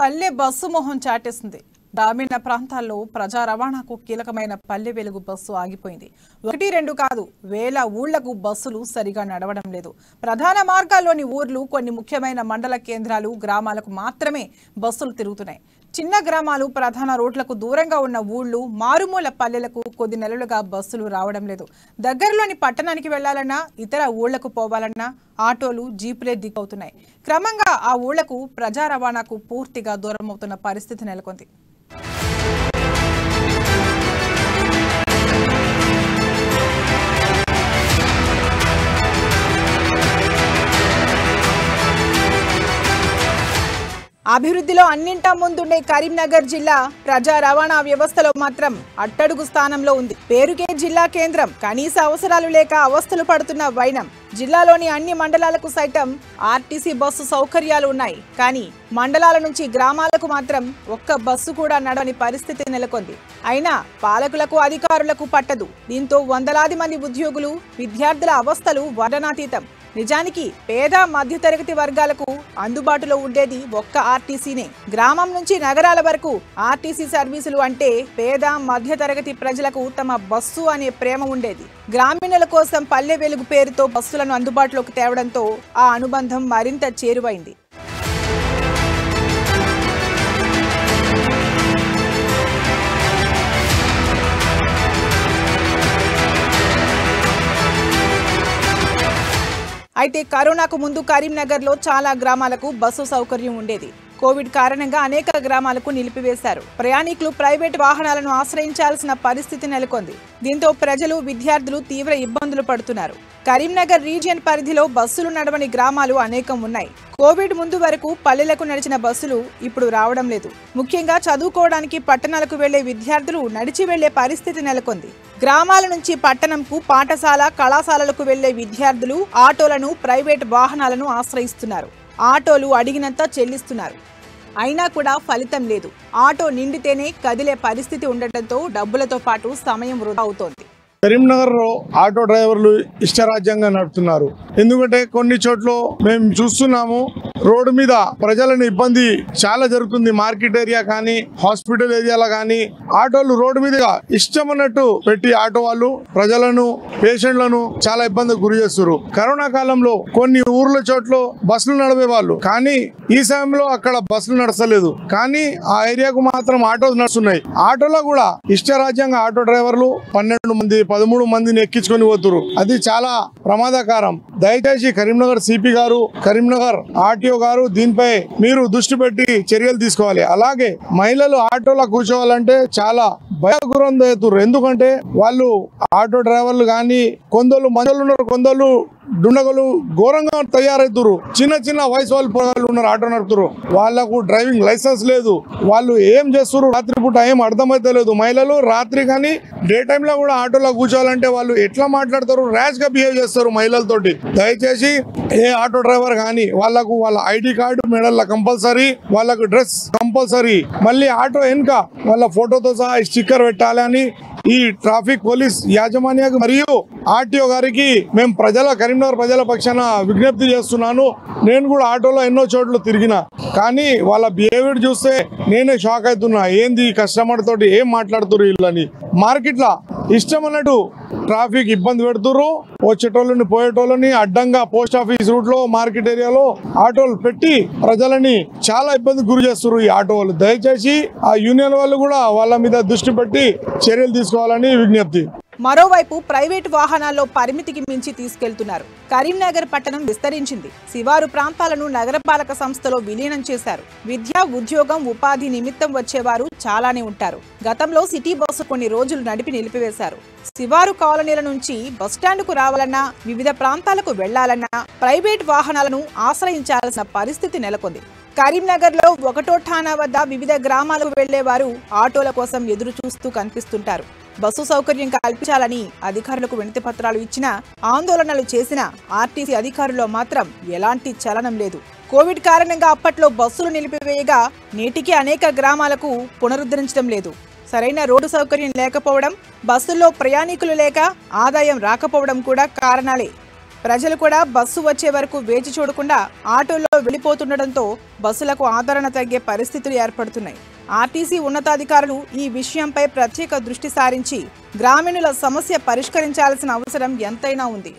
పల్లె బస్సు మొహం చాటేసింది. గ్రామీణ ప్రాంతాల్లో ప్రజా రవాణాకు కీలకమైన పల్లె వెలుగు బస్సు ఆగిపోయింది. 1-2 కాదు, వేల ఊళ్లకు బస్సులు సరిగా నడవడం లేదు. ప్రధాన మార్గాల్లోని ఊర్లు, కొన్ని ముఖ్యమైన మండల కేంద్రాలు, గ్రామాలకు మాత్రమే బస్సులు తిరుగుతున్నాయి. చిన్న గ్రామాలు, ప్రధాన రోడ్లకు దూరంగా ఉన్న ఊళ్లు, మారుమూల పల్లెలకు కొద్ది నెలలుగా బస్సులు రావడం లేదు. దగ్గరలోని పట్టణానికి వెళ్లాలన్నా, ఇతర ఊళ్లకు పోవాలన్నా ఆటోలు, జీపులే దిగవుతున్నాయి. క్రమంగా ఆ ఊళ్లకు ప్రజా రవాణాకు పూర్తిగా దూరమవుతున్న పరిస్థితి నెలకొంది. అభివృద్ధిలో అన్నింటా ముందుండే కరీంనగర్ జిల్లా ప్రజా రవాణా వ్యవస్థలో మాత్రం అట్టడుగు స్థానంలో ఉంది. పేరుకే జిల్లా కేంద్రం, కనీస అవసరాలు లేక అవస్థలు పడుతున్న వైనం. జిల్లాలోని అన్ని మండలాలకు సైతం ఆర్టీసీ బస్సు సౌకర్యాలు ఉన్నాయి. కానీ మండలాల నుంచి గ్రామాలకు మాత్రం ఒక్క బస్సు కూడా నడవని పరిస్థితి నెలకొంది. అయినా పాలకులకు, అధికారులకు పట్టదు. దీంతో వందలాది మంది ఉద్యోగులు, విద్యార్థుల అవస్థలు వర్ణనాతీతం. నిజానికి పేద మధ్యతరగతి వర్గాలకు అందుబాటులో ఉండేది ఒక్క ఆర్టీసీనే. గ్రామం నుంచి నగరాల వరకు ఆర్టీసీ సర్వీసులు అంటే పేద మధ్యతరగతి ప్రజలకు తమ బస్సు అనే ప్రేమ ఉండేది. గ్రామీణుల కోసం పల్లె వెలుగు పేరుతో బస్సులను అందుబాటులోకి తేవడంతో ఆ అనుబంధం మరింత చేరువైంది. అయితే కరోనాకు ముందు కరీంనగర్లో చాలా గ్రామాలకు బస్సు సౌకర్యం ఉండేది. కోవిడ్ కారణంగా అనేక గ్రామాలకు నిలిపివేశారు. ప్రయాణికులు ప్రైవేట్ వాహనాలను ఆశ్రయించాల్సిన పరిస్థితి నెలకొంది. దీంతో ప్రజలు, విద్యార్థులు తీవ్ర ఇబ్బందులు పడుతున్నారు. కరీంనగర్ రీజియన్ పరిధిలో బస్సులు నడవని గ్రామాలు అనేకం ఉన్నాయి. కోవిడ్ ముందు వరకు పల్లెలకు నడిచిన బస్సులు ఇప్పుడు రావడం లేదు. ముఖ్యంగా చదువుకోవడానికి పట్టణాలకు వెళ్లే విద్యార్థులు నడిచి వెళ్లే పరిస్థితి నెలకొంది. గ్రామాల నుంచి పట్టణంకు, పాఠశాల, కళాశాలలకు వెళ్లే విద్యార్థులు ఆటోలను, ప్రైవేట్ వాహనాలను ఆశ్రయిస్తున్నారు. ఆటోలు అడిగినంత చెల్లిస్తున్నారు. అయినా కూడా ఫలితం లేదు. ఆటో నిండితేనే కదిలే పరిస్థితి ఉండటంతో డబ్బులతో పాటు సమయం వృధా అవుతోంది. కరీంనగర్లో ఆటో డ్రైవర్లు ఇష్టరాజ్యంగా నడుపుతున్నారు. ఎందుకంటే కొన్ని చోట్ల మేము చూస్తున్నాము, రోడ్డు మీద ప్రజలను ఇబ్బంది చాలా జరుగుతుంది. మార్కెట్ ఏరియా కానీ, హాస్పిటల్ ఏరియాలో కానీ ఆటోలు రోడ్డు మీద ఇష్టం అన్నట్టు పెట్టి ఆటో వాళ్ళు ప్రజలను, పేషెంట్లను చాలా ఇబ్బందికి గురి చేస్తారు. కరోనా కాలంలో కొన్ని ఊర్ల చోట్ల బస్సులు నడిపే వాళ్ళు, కానీ ఈ సమయంలో అక్కడ బస్సులు నడచలేదు. కానీ ఆ ఏరియాకు మాత్రం ఆటోలు నడుస్తున్నాయి. ఆటోలో కూడా ఇష్టరాజ్యంగా ఆటో డ్రైవర్లు 12 మంది, 13 మందిని ఎక్కించుకొని పోతున్నారు. అది చాలా ప్రమాదకరం. దయచేసి కరీంనగర్ సిపి గారు, కరీంనగర్ ఆర్టీఓ గారు దీనిపై మీరు దృష్టి పెట్టి చర్యలు తీసుకోవాలి. అలాగే మహిళలు ఆటోలో కూర్చోవాలంటే చాలా భయగురందవుతారు. ఎందుకంటే వాళ్ళు ఆటో డ్రైవర్లు కానీ కొందరు మంచోళ్ళు ఉన్నారు, కొందరు దుండగలు ఘోరంగా తయారవుతారు. చిన్న చిన్న వయసు వాళ్ళు పొరగాళ్ళు ఉన్నారు, ఆటో నడుపుతారు. వాళ్ళకు డ్రైవింగ్ లైసెన్స్ లేదు. వాళ్ళు ఏం చేస్తారు రాత్రిపూట ఏం అర్థమైతే లేదు. మహిళలు రాత్రి కానీ డే టైంలో కూడా ఆటోలో కూర్చోవాలంటే వాళ్ళు ఎట్లా మాట్లాడతారు, ర్యాష్ గా బిహేవ్ చేస్తారు మహిళలతోటి. దయచేసి ఏ ఆటో డ్రైవర్ కానీ వాళ్ళకు వాళ్ళ ఐడి కార్డు మెడల్లో కంపల్సరీ, వాళ్ళకు డ్రెస్ కంపల్సరీ, మళ్ళీ ఆటో వెనుక వాళ్ళ ఫోటోతో సహా స్టిక్కర్ పెట్టాలని ఈ ట్రాఫిక్ పోలీస్ యాజమాన్యానికి మరియు ఆర్టీఓ గారికి మేము కరీంనగర్ ప్రజల పక్షాన విజ్ఞప్తి చేస్తున్నాను. నేను కూడా ఆటోలో ఎన్నో చోట్ల తిరిగిన, కానీ వాళ్ళ బిహేవియర్ చూస్తే నేనే షాక్ అవుతున్నా. ఏంది కస్టమర్ తోటి ఏం మాట్లాడుతున్నారు వీళ్ళని. మార్కెట్లో ఇష్టం అన్నట్టు ట్రాఫిక్ ఇబ్బంది పెడుతున్నారు. వచ్చేటోళ్ళని, పోయేటోళ్ళని అడ్డంగా పోస్ట్ ఆఫీస్ రూట్ లో, మార్కెట్ ఏరియాలో ఆటోలు పెట్టి ప్రజలని చాలా ఇబ్బంది గురి చేస్తారు ఈ ఆటో వాళ్ళు. దయచేసి ఆ యూనియన్ వాళ్ళు కూడా వాళ్ళ మీద దృష్టి పెట్టి చర్యలు తీసుకోవాలని విజ్ఞప్తి. మరోవైపు ప్రైవేటు వాహనాల్లో పరిమితికి మించి తీసుకెళ్తున్నారు. కరీంనగర్ పట్టణం విస్తరించింది. శివారు ప్రాంతాలను నగరపాలక సంస్థలో విలీనం చేశారు. విద్య, ఉద్యోగం, ఉపాధి నిమిత్తం వచ్చేవారు చాలానే ఉంటారు. గతంలో సిటీ బస్సు కొన్ని రోజులు నడిపి నిలిపివేశారు. శివారు కాలనీల నుంచి బస్టాండ్కు రావాలన్నా, వివిధ ప్రాంతాలకు వెళ్లాలన్నా ప్రైవేట్ వాహనాలను ఆశ్రయించాల్సిన పరిస్థితి నెలకొంది. కరీంనగర్లో ఒకటో ఠాణా వద్ద వివిధ గ్రామాలకు వెళ్లేవారు ఆటోల కోసం ఎదురు చూస్తూ కనిపిస్తుంటారు. బస్సు సౌకర్యం కల్పించాలని అధికారులకు వినతి పత్రాలు ఇచ్చినా, ఆందోళనలు చేసినా ఆర్టీసీ అధికారుల్లో మాత్రం ఎలాంటి చలనం లేదు. కోవిడ్ కారణంగా అప్పట్లో బస్సులు నిలిపివేయగా నేటికి అనేక గ్రామాలకు పునరుద్ధరించడం లేదు. సరైన రోడ్డు సౌకర్యం లేకపోవడం, బస్సుల్లో ప్రయాణికులు లేక ఆదాయం రాకపోవడం కూడా కారణాలే. ప్రజలు కూడా బస్సు వచ్చే వరకు వేచి చూడకుండా ఆటోల్లో వెళ్లిపోతుండటంతో బస్సులకు ఆదరణ తగ్గే పరిస్థితులు ఏర్పడుతున్నాయి. ఆర్టీసీ ఉన్నతాధికారులు ఈ విషయంపై ప్రత్యేక దృష్టి సారించి గ్రామీణుల సమస్య పరిష్కరించాల్సిన అవసరం ఎంతైనా ఉంది.